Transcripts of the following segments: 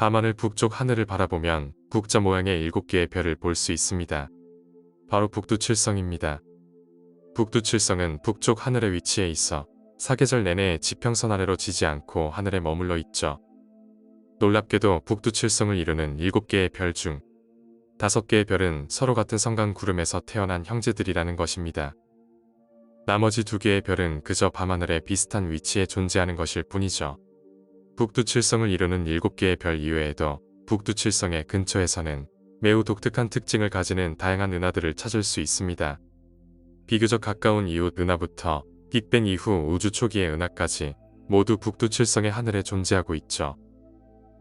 밤하늘 북쪽 하늘을 바라보면 국자 모양의 7개의 별을 볼 수 있습니다. 바로 북두칠성입니다. 북두칠성은 북쪽 하늘에 위치해 있어 사계절 내내 지평선 아래로 지지 않고 하늘에 머물러 있죠. 놀랍게도 북두칠성을 이루는 7개의 별 중 5개의 별은 서로 같은 성간구름에서 태어난 형제들이라는 것입니다. 나머지 2개의 별은 그저 밤하늘에 비슷한 위치에 존재하는 것일 뿐이죠. 북두칠성을 이루는 7개의 별 이외에도 북두칠성의 근처에서는 매우 독특한 특징을 가지는 다양한 은하들을 찾을 수 있습니다. 비교적 가까운 이웃 은하부터 빅뱅 이후 우주 초기의 은하까지 모두 북두칠성의 하늘에 존재하고 있죠.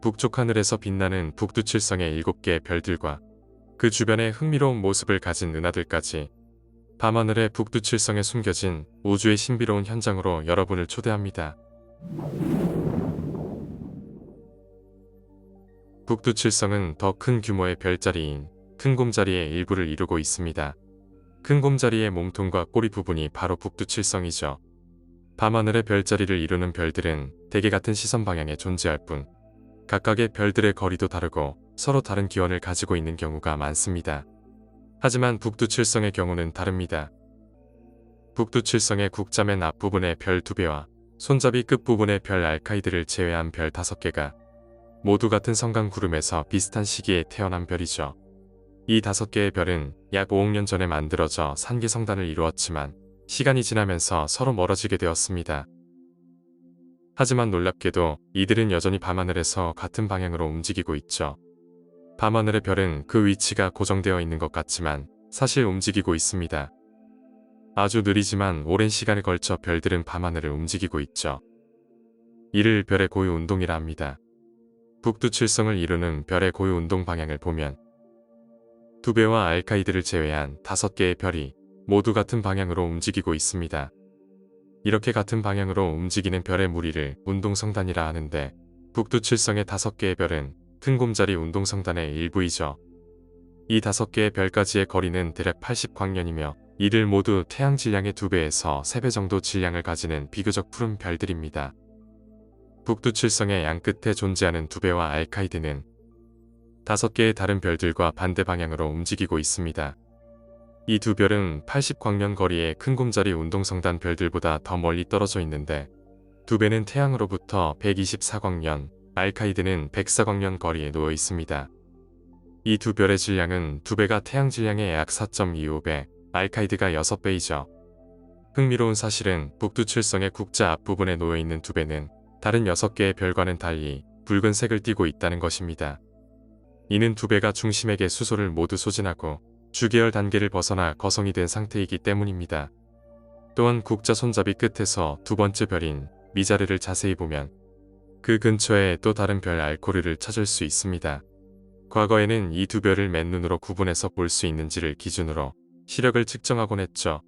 북쪽 하늘에서 빛나는 북두칠성의 7개의 별들과 그 주변의 흥미로운 모습을 가진 은하들까지 밤하늘의 북두칠성에 숨겨진 우주의 신비로운 현장으로 여러분을 초대합니다. 북두칠성은 더 큰 규모의 별자리인 큰 곰자리의 일부를 이루고 있습니다. 큰 곰자리의 몸통과 꼬리 부분이 바로 북두칠성이죠. 밤하늘의 별자리를 이루는 별들은 대개 같은 시선 방향에 존재할 뿐 각각의 별들의 거리도 다르고 서로 다른 기원을 가지고 있는 경우가 많습니다. 하지만 북두칠성의 경우는 다릅니다. 북두칠성의 국자 맨 앞부분의 별 2배와 손잡이 끝부분의 별 알카이드를 제외한 별 5개가 모두 같은 성간구름에서 비슷한 시기에 태어난 별이죠. 이 5개의 별은 약 5억 년 전에 만들어져 산기성단을 이루었지만 시간이 지나면서 서로 멀어지게 되었습니다. 하지만 놀랍게도 이들은 여전히 밤하늘에서 같은 방향으로 움직이고 있죠. 밤하늘의 별은 그 위치가 고정되어 있는 것 같지만 사실 움직이고 있습니다. 아주 느리지만 오랜 시간에 걸쳐 별들은 밤하늘을 움직이고 있죠. 이를 별의 고유 운동이라 합니다. 북두칠성을 이루는 별의 고유 운동 방향을 보면 2배와 알카이드를 제외한 5개의 별이 모두 같은 방향으로 움직이고 있습니다. 이렇게 같은 방향으로 움직이는 별의 무리를 운동성단이라 하는데 북두칠성의 5개의 별은 큰 곰자리 운동성단의 일부이죠. 이 5개의 별까지의 거리는 대략 80광년이며 이들 모두 태양 질량의 2배에서 3배 정도 질량을 가지는 비교적 푸른 별들입니다. 북두칠성의 양끝에 존재하는 2배와 알카이드는 5개의 다른 별들과 반대 방향으로 움직이고 있습니다. 이 2별은 80광년 거리의 큰 곰자리 운동성단 별들보다 더 멀리 떨어져 있는데 2배는 태양으로부터 124광년, 알카이드는 104광년 거리에 놓여 있습니다. 이 2별의 질량은 2배가 태양 질량의 약 4.25배, 알카이드가 6배이죠. 흥미로운 사실은 북두칠성의 국자 앞부분에 놓여 있는 2배는 다른 6개의 별과는 달리 붉은색을 띠고 있다는 것입니다. 이는 2배가 중심에게 수소를 모두 소진하고 주계열 단계를 벗어나 거성이 된 상태이기 때문입니다. 또한 국자 손잡이 끝에서 2번째 별인 미자르를 자세히 보면 그 근처에 또 다른 별 알코르를 찾을 수 있습니다. 과거에는 이 2별을 맨눈으로 구분해서 볼 수 있는지를 기준으로 시력을 측정하곤 했죠.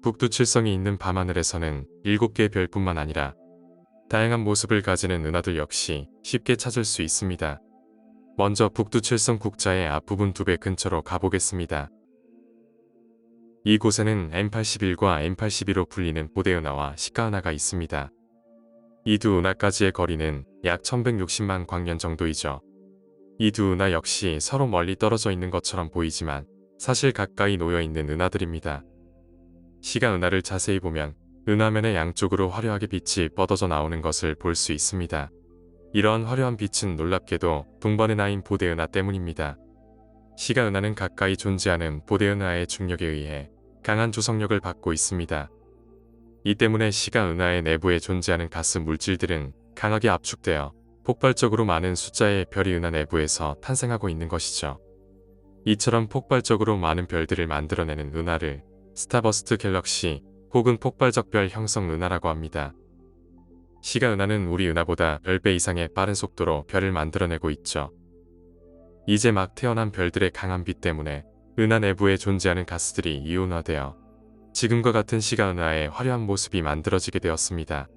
북두칠성이 있는 밤하늘에서는 7개의 별뿐만 아니라 다양한 모습을 가지는 은하들 역시 쉽게 찾을 수 있습니다. 먼저 북두칠성 국자의 앞부분 2배 근처로 가보겠습니다. 이곳에는 M81과 M82로 불리는 보대은하와 시가은하가 있습니다. 이 두 은하까지의 거리는 약 1160만 광년 정도이죠. 이 두 은하 역시 서로 멀리 떨어져 있는 것처럼 보이지만 사실 가까이 놓여 있는 은하들입니다. 시가은하를 자세히 보면 은하면의 양쪽으로 화려하게 빛이 뻗어져 나오는 것을 볼 수 있습니다. 이러한 화려한 빛은 놀랍게도 동반은하인 보대은하 때문입니다. 시가은하는 가까이 존재하는 보대은하의 중력에 의해 강한 조성력을 받고 있습니다. 이 때문에 시가은하의 내부에 존재하는 가스 물질들은 강하게 압축되어 폭발적으로 많은 숫자의 별이 은하 내부에서 탄생하고 있는 것이죠. 이처럼 폭발적으로 많은 별들을 만들어내는 은하를 스타버스트 갤럭시 혹은 폭발적 별 형성 은하라고 합니다. 시가은하는 우리 은하보다 10배 이상의 빠른 속도로 별을 만들어내고 있죠. 이제 막 태어난 별들의 강한 빛 때문에 은하 내부에 존재하는 가스들이 이온화되어 지금과 같은 시가은하의 화려한 모습이 만들어지게 되었습니다.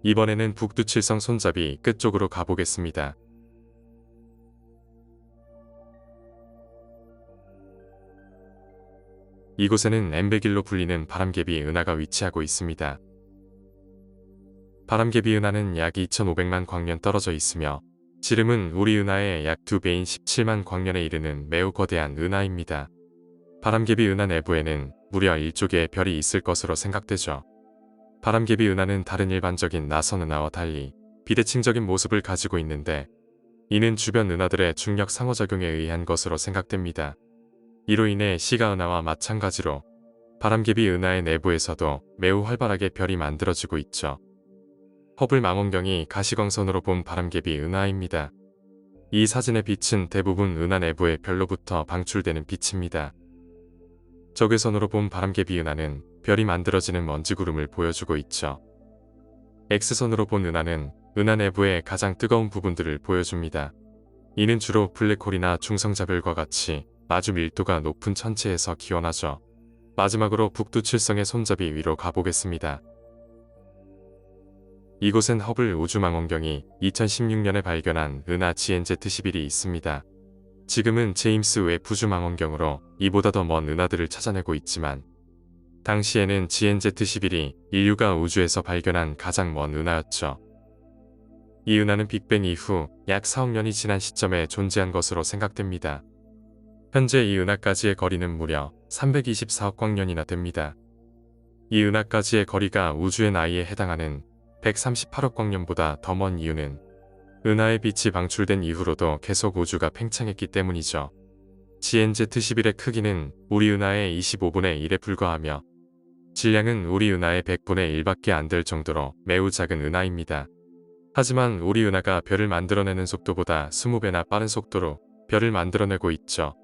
이번에는 북두칠성 손잡이 끝쪽으로 가보겠습니다. 이곳에는 M101로 불리는 바람개비 은하가 위치하고 있습니다. 바람개비 은하는 약 2500만 광년 떨어져 있으며 지름은 우리 은하의 약 2배인 17만 광년에 이르는 매우 거대한 은하입니다. 바람개비 은하 내부에는 무려 1조 개의 별이 있을 것으로 생각되죠. 바람개비 은하는 다른 일반적인 나선 은하와 달리 비대칭적인 모습을 가지고 있는데 이는 주변 은하들의 중력 상호작용에 의한 것으로 생각됩니다. 이로 인해 시가 은하와 마찬가지로 바람개비 은하의 내부에서도 매우 활발하게 별이 만들어지고 있죠. 허블 망원경이 가시광선으로 본 바람개비 은하입니다. 이 사진의 빛은 대부분 은하 내부의 별로부터 방출되는 빛입니다. 적외선으로 본 바람개비 은하는 별이 만들어지는 먼지구름을 보여주고 있죠. X선으로 본 은하는 은하 내부의 가장 뜨거운 부분들을 보여줍니다. 이는 주로 블랙홀이나 중성자별과 같이 아주 밀도가 높은 천체에서 기원하죠. 마지막으로 북두칠성의 손잡이 위로 가보겠습니다. 이곳엔 허블 우주망원경이 2016년에 발견한 은하 GNZ11이 있습니다. 지금은 제임스 웹 우주망원경으로 이보다 더 먼 은하들을 찾아내고 있지만 당시에는 GNZ11이 인류가 우주에서 발견한 가장 먼 은하였죠. 이 은하는 빅뱅 이후 약 4억 년이 지난 시점에 존재한 것으로 생각됩니다. 현재 이 은하까지의 거리는 무려 324억 광년이나 됩니다. 이 은하까지의 거리가 우주의 나이에 해당하는 138억 광년보다 더 먼 이유는 은하의 빛이 방출된 이후로도 계속 우주가 팽창했기 때문이죠. GNZ11의 크기는 우리 은하의 25분의 1에 불과하며 질량은 우리 은하의 100분의 1밖에 안 될 정도로 매우 작은 은하입니다. 하지만 우리 은하가 별을 만들어내는 속도보다 20배나 빠른 속도로 별을 만들어내고 있죠.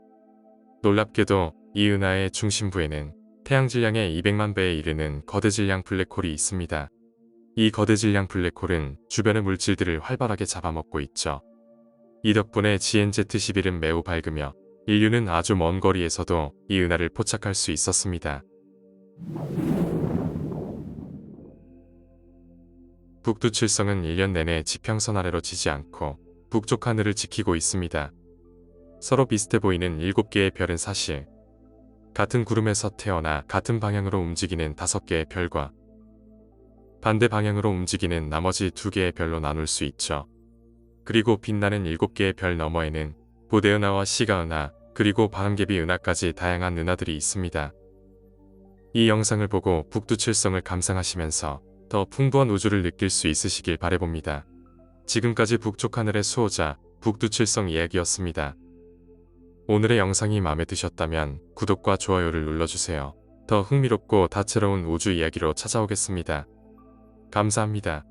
놀랍게도 이 은하의 중심부에는 태양 질량의 200만 배에 이르는 거대 질량 블랙홀이 있습니다. 이 거대 질량 블랙홀은 주변의 물질들을 활발하게 잡아먹고 있죠. 이 덕분에 GNZ11은 매우 밝으며 인류는 아주 먼 거리에서도 이 은하를 포착할 수 있었습니다. 북두칠성은 1년 내내 지평선 아래로 지지 않고 북쪽 하늘을 지키고 있습니다. 서로 비슷해 보이는 7개의 별은 사실 같은 구름에서 태어나 같은 방향으로 움직이는 5개의 별과 반대 방향으로 움직이는 나머지 2개의 별로 나눌 수 있죠. 그리고 빛나는 7개의 별 너머에는 부대은하와 시가은하 그리고 바람개비 은하까지 다양한 은하들이 있습니다. 이 영상을 보고 북두칠성을 감상하시면서 더 풍부한 우주를 느낄 수 있으시길 바라봅니다. 지금까지 북쪽 하늘의 수호자 북두칠성 이야기였습니다. 오늘의 영상이 마음에 드셨다면 구독과 좋아요를 눌러주세요. 더 흥미롭고 다채로운 우주 이야기로 찾아오겠습니다. 감사합니다.